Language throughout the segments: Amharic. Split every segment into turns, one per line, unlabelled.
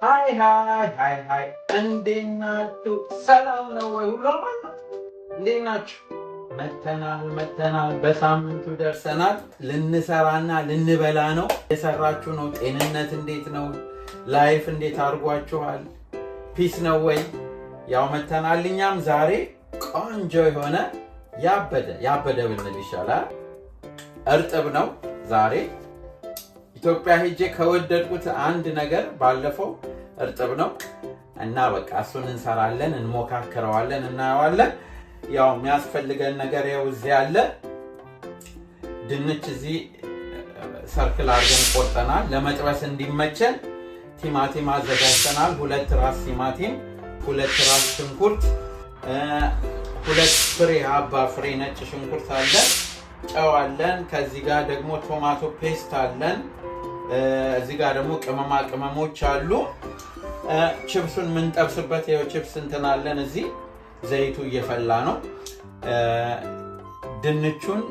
ሃይ እንዴት ናችሁ? ሰላም ነው ወይ? ሁሉ አማን ነው? እንዴት ናችሁ? መተናል በሳምንቱ ደርሰናል። ልንሰራና ልንበላ ነው። የሰራችሁ ነው? ጤንነት እንዴት ነው? ላይፍ እንዴት አድርጓችኋል? ፒስ ነው ወይ? ያው መተናል። እኛም ዛሬ ቆንጆ የሆነ ያበደ ብንል ይሻላል እርጥብ ነው ዛሬ። ኢትዮጵያ ሄጄ ከወደድኩት አንድ ነገር ባለፈው እርጥብ ነው እና በቃ እሱን እንሰራለን፣ እንሞካክረዋለን፣ እናየዋለን። ያው የሚያስፈልገን ነገር ያው እዚህ አለ። ድንች እዚህ ሰርክል አድርገን ቆርጠናል። ለመጥበስ እንዲመቸን ቲማቲም አዘጋጅተናል። 2 ራስ ቲማቲም፣ 2 ራስ ሽንኩርት፣ 2 ፍሬ ሀባ ፍሬ ነጭ ሽንኩርት አለ፣ ጨው አለን። ከዚህ ጋር ደግሞ ቶማቶ ፔስት አለን። እዚህ ጋር ደግሞ ቅመማ ቅመሞች አሉ። ቺፕሱን የምንጠብስበት ይኸው ቺፕስ እንትን አለን። እዚህ ዘይቱ እየፈላ ነው። ድንቹን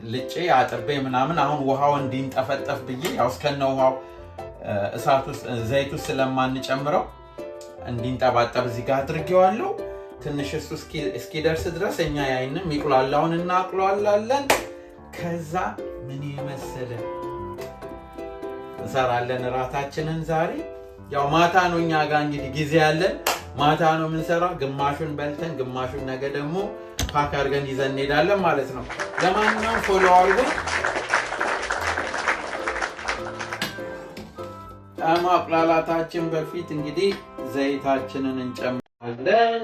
ልጬ አጥቤ ምናምን አሁን ውሃው እንዲንጠፈጠፍ ብዬ ያው እስከነ ውሃው እሳት ውስጥ ዘይቱ ስለማንጨምረው እንዲንጠባጠብ እዚህ ጋር አድርጌዋለሁ። ትንሽ እሱ እስኪደርስ ድረስ እኛ ያይንም ይቁላላውን እናቅለዋለን። ከዛ ምን የመሰለ እንሰራለን እራታችንን ዛሬ። ያው ማታ ነው እኛ ጋር እንግዲህ ጊዜ ያለን ማታ ነው የምንሰራው። ግማሹን በልተን ግማሹን ነገ ደግሞ ፓክ አድርገን ይዘን እንሄዳለን ማለት ነው። ለማንኛውም ፎሎ አድርጉ። ከማቁላላታችን በፊት እንግዲህ ዘይታችንን እንጨምራለን።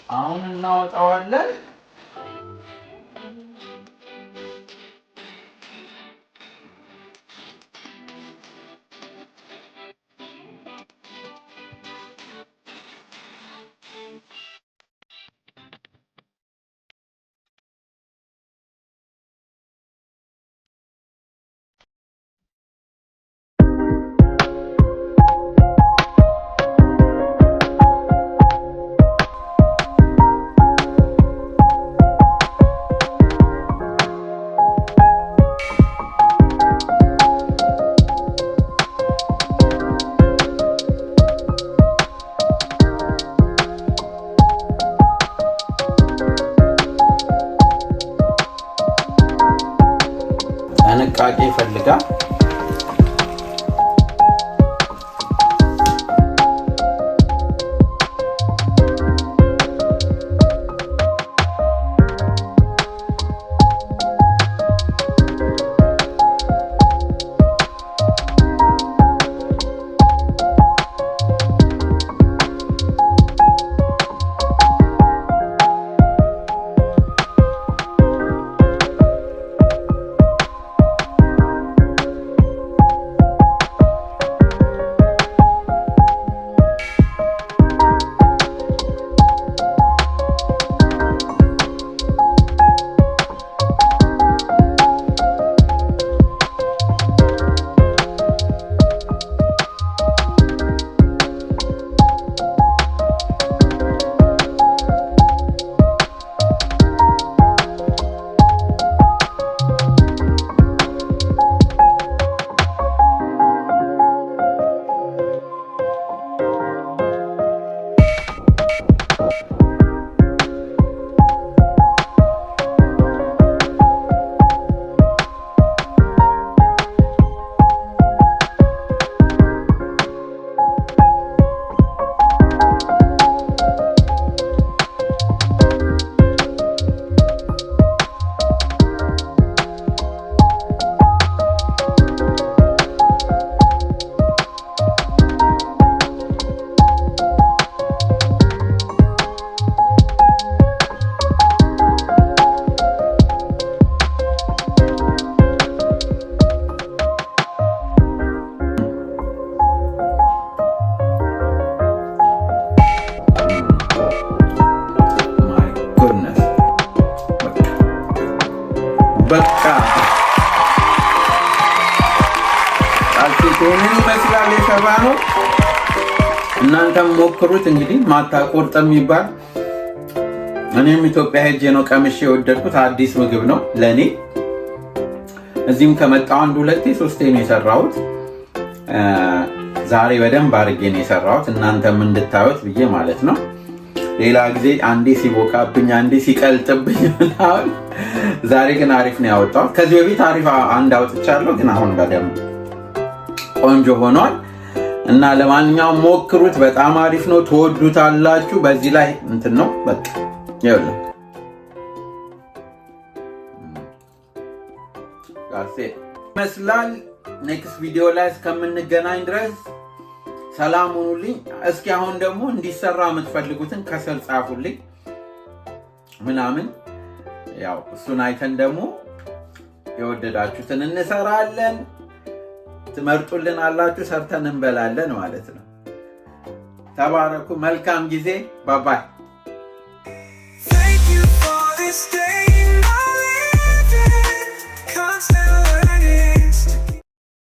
አሁን እናወጣዋለን። ጥንቃቄ ይፈልጋል። በቃ ምን ይመስላል የሰራ ነው። እናንተም ሞክሩት። እንግዲህ ማታቆርጥ የሚባል እኔም ኢትዮጵያ ሄጄ ነው ቀምሼ የወደድኩት። አዲስ ምግብ ነው ለኔ። እዚህም ከመጣሁ 1 2 3 ነው የሰራሁት። ዛሬ በደንብ አድርጌ ነው የሰራሁት እናንተም እንድታዩት ብዬ ማለት ነው። ሌላ ጊዜ አንዴ ሲቦካብኝ አንዴ ሲቀልጥብኝ ምናምን፣ ዛሬ ግን አሪፍ ነው ያወጣሁት። ከዚህ በፊት አሪፍ አንድ አውጥቻለሁ፣ ግን አሁን በደንብ ቆንጆ ሆኗል። እና ለማንኛውም ሞክሩት፣ በጣም አሪፍ ነው፣ ትወዱታላችሁ። በዚህ ላይ እንትን ነው በቃ ይኸውልህ ይመስላል። ኔክስት ቪዲዮ ላይ እስከምንገናኝ ድረስ ሰላም ሁኑልኝ። እስኪ አሁን ደግሞ እንዲሰራ የምትፈልጉትን ከስር ጻፉልኝ ምናምን፣ ያው እሱን አይተን ደግሞ የወደዳችሁትን እንሰራለን። ትመርጡልን አላችሁ፣ ሰርተን እንበላለን ማለት ነው። ተባረኩ። መልካም ጊዜ። ባባይ Thank you for this day I live in constant